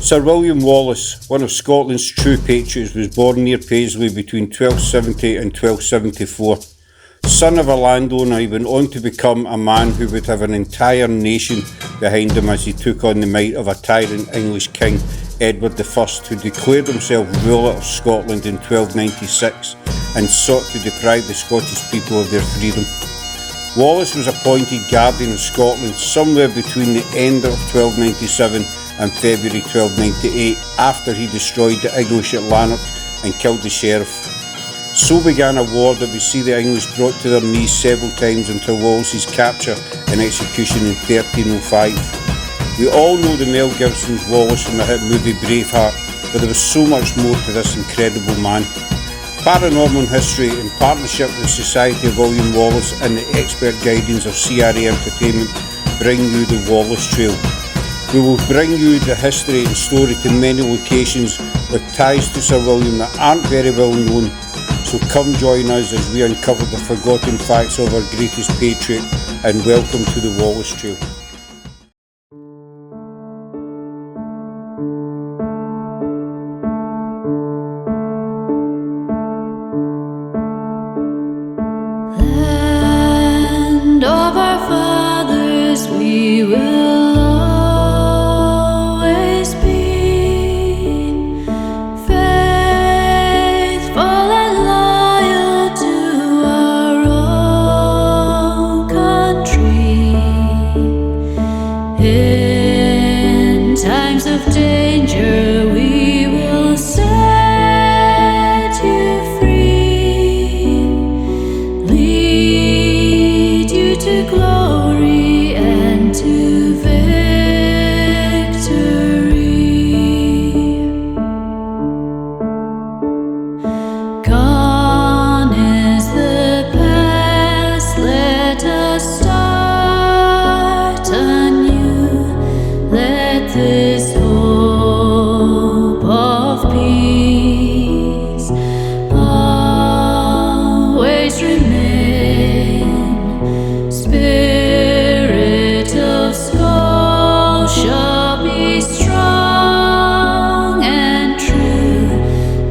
Sir William Wallace, one of Scotland's true patriots, was born near Paisley between 1270 and 1274. Son of a landowner, he went on to become a man who would have an entire nation behind him as he took on the might of a tyrant English king, Edward I, who declared himself ruler of Scotland in 1296 and sought to deprive the Scottish people of their freedom. Wallace was appointed Guardian of Scotland somewhere between the end of 1297 and February 1298, after he destroyed the English at Lanark and killed the sheriff. So began a war that would see the English brought to their knees several times until Wallace's capture and execution in 1305. We all know the Mel Gibson's Wallace from the hit movie Braveheart, but there was so much more to this incredible man. Paranormal History, in partnership with the Society of William Wallace and the expert guidance of CRA Entertainment, bring you the Wallace Trail. We will bring you the history and story to many locations with ties to Sir William that aren't very well known, so come join us as we uncover the forgotten facts of our greatest patriot, and welcome to the Wallace Trail. Land of our fathers, we will always be faithful and loyal to our own country. In times of danger, we will set you free, lead you to glory and to victory. Gone is the past, let us start anew. Let this hope of peace always remain. Spirit of Scotia, be strong and true,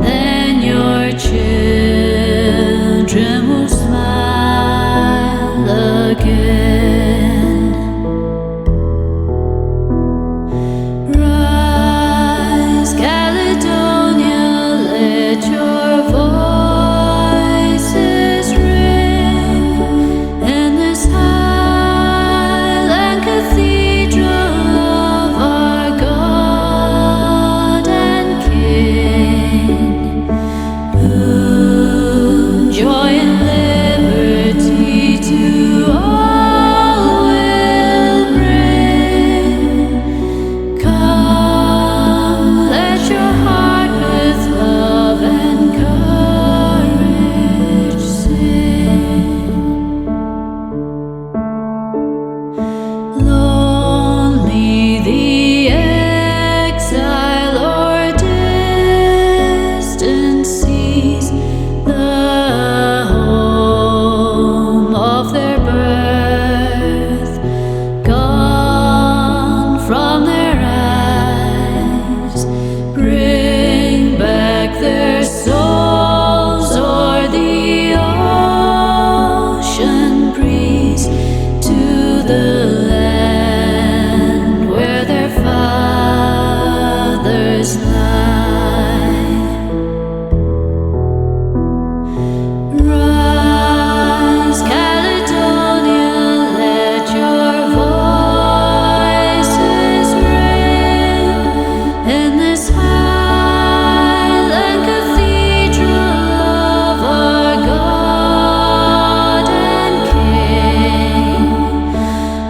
then your children will smile again. Rise, Caledonia, let your voices ring in this Highland Cathedral of our God and King, whom joy and liberty to all will bring. Come, let your heart with love and courage sing. Lonely the exile or distant seas, the home of their birth, gone from their eyes. Bring back their souls o'er the ocean breeze to the land where their fathers lie. Rise, Caledonia, let your voices ring in this Highland Cathedral of our God and King,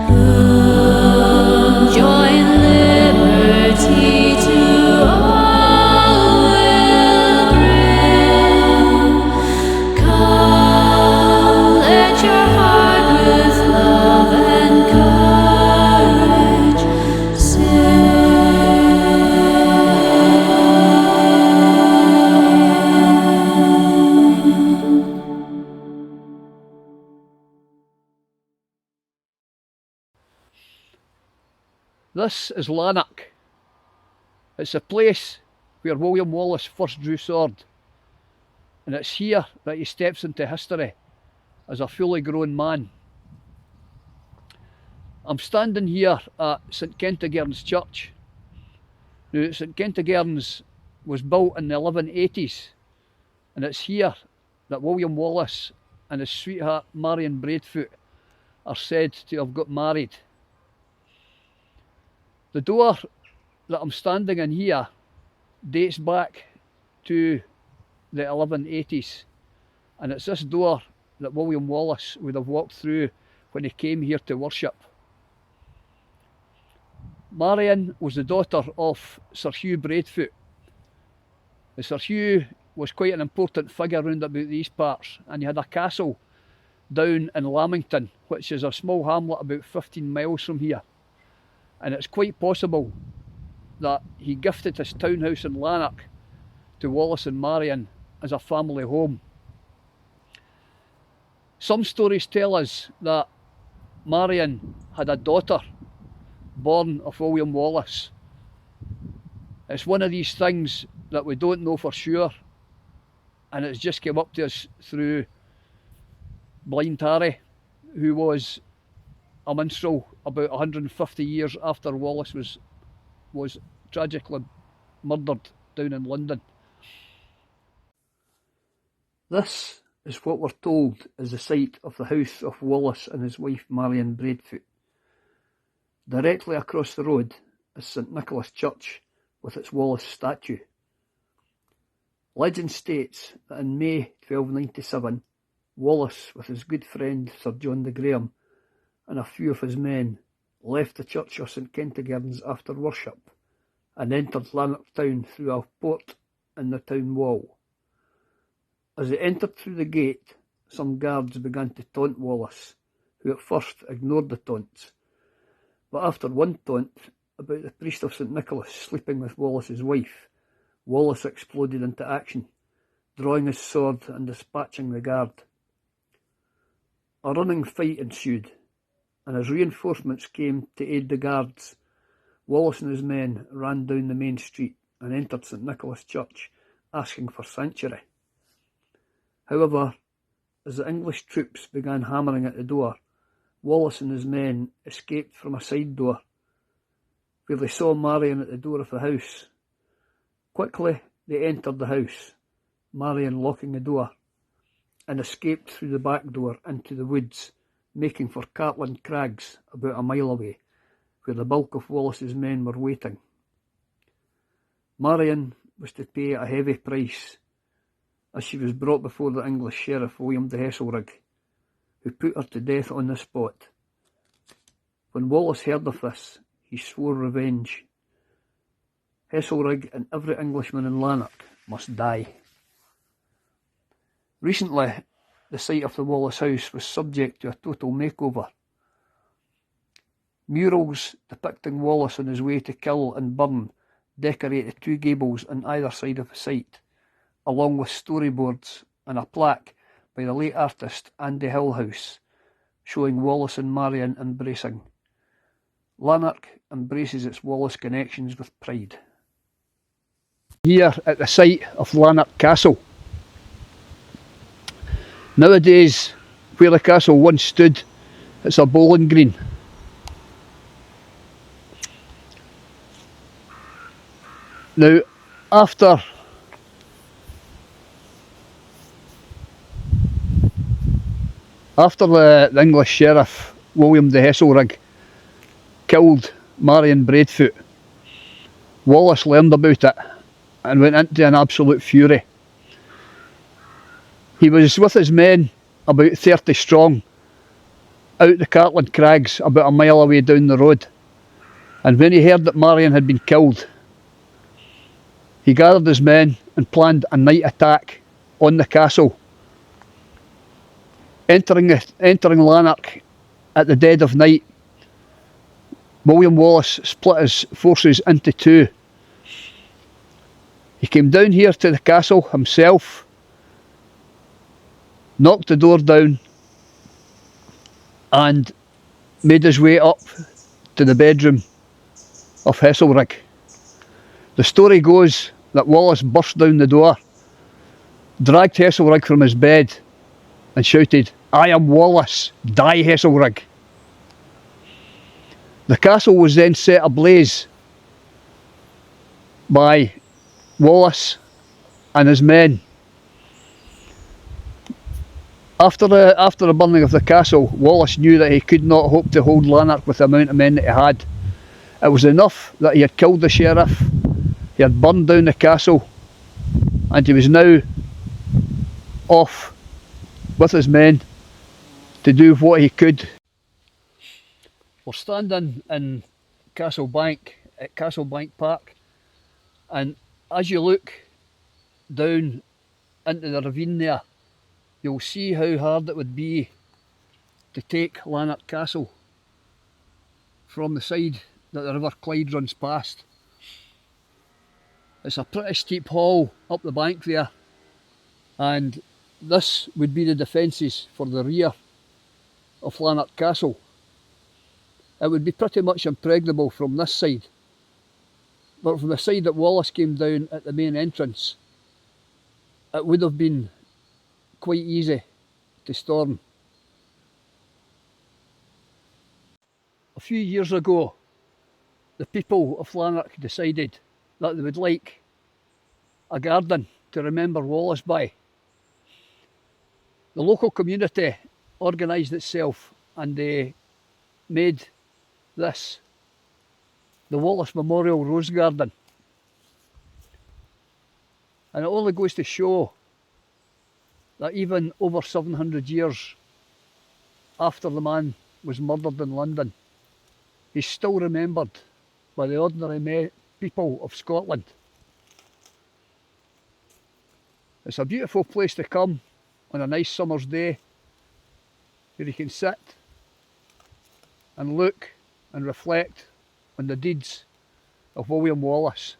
whom joy and liberty to all will bring. Come, let your heart with love and courage sing. This is Lanark, It's the place where William Wallace first drew sword, and it's here that he steps into history as a fully grown man. I'm standing here at St Kentigern's Church. Now, St Kentigern's was built in the 1180s, and it's here that William Wallace and his sweetheart Marion Braveheart are said to have got married. The door that I'm standing in here dates back to the 1180s, and it's this door that William Wallace would have walked through when he came here to worship. Marion was the daughter of Sir Hugh Braveheart. Sir Hugh was quite an important figure round about these parts, and he had a castle down in Lamington, which is a small hamlet about 15 miles from here. And it's quite possible that he gifted his townhouse in Lanark to Wallace and Marion as a family home. Some stories tell us that Marion had a daughter born of William Wallace. It's one of these things that we don't know for sure, and it's just come up to us through Blind Harry, who was a minstrel about 150 years after Wallace was tragically murdered down in London. This is what we're told is the site of the house of Wallace and his wife Marion Braveheart. Directly across the road is St Nicholas Church with its Wallace statue. Legend states that in May 1297, Wallace, with his good friend Sir John de Graham and a few of his men, left the church of St Kentigern's after worship and entered Lanark town through a port in the town wall. As they entered through the gate, some guards began to taunt Wallace, who at first ignored the taunts. But after one taunt about the priest of St Nicholas sleeping with Wallace's wife, Wallace exploded into action, drawing his sword and dispatching the guard. A running fight ensued, and as reinforcements came to aid the guards, Wallace and his men ran down the main street and entered St Nicholas Church, asking for sanctuary. However, as the English troops began hammering at the door, Wallace and his men escaped from a side door, where they saw Marion at the door of the house. Quickly they entered the house, Marion locking the door, and escaped through the back door into the woods, making for Cartland Crags about a mile away, where the bulk of Wallace's men were waiting. Marion was to pay a heavy price, as she was brought before the English sheriff William de Heselrigg, who put her to death on the spot. When Wallace heard of this, he swore revenge. Heselrigg and every Englishman in Lanark must die. Recently, the site of the Wallace house was subject to a total makeover. Murals depicting Wallace on his way to kill and burn decorate the two gables on either side of the site, along with storyboards and a plaque by the late artist Andy Hillhouse, showing Wallace and Marion embracing. Lanark embraces its Wallace connections with pride. Here at the site of Lanark Castle. Nowadays, where the castle once stood, it's a bowling green. Now, after the English sheriff, William de Heselrigg, killed Marion Braveheart, Wallace learned about it and went into an absolute fury. He was with his men, about 30 strong, out the Cartland Crags about a mile away down the road, and when he heard that Marion had been killed, he gathered his men and planned a night attack on the castle. Entering Lanark at the dead of night, William Wallace split his forces into two. He came down here to the castle himself, knocked the door down, and made his way up to the bedroom of Heselrigg. The story goes that Wallace burst down the door, dragged Heselrigg from his bed and shouted, "I am Wallace, die Heselrigg." The castle was then set ablaze by Wallace and his men. After the burning of the castle, Wallace knew that he could not hope to hold Lanark with the amount of men that he had. It was enough that he had killed the sheriff, he had burned down the castle, and he was now off with his men to do what he could. We're standing in Castlebank, at Castlebank Park, and as you look down into the ravine there, you'll see how hard it would be to take Lanark Castle from the side that the River Clyde runs past. It's a pretty steep haul up the bank there, and this would be the defences for the rear of Lanark Castle. It would be pretty much impregnable from this side, but from the side that Wallace came down at the main entrance, it would have been quite easy to storm. A few years ago, the people of Lanark decided that they would like a garden to remember Wallace by. The local community organised itself and they made this the Wallace Memorial Rose Garden. And it only goes to show that even over 700 years after the man was murdered in London, he's still remembered by the ordinary people of Scotland. It's a beautiful place to come on a nice summer's day, where you can sit and look and reflect on the deeds of William Wallace.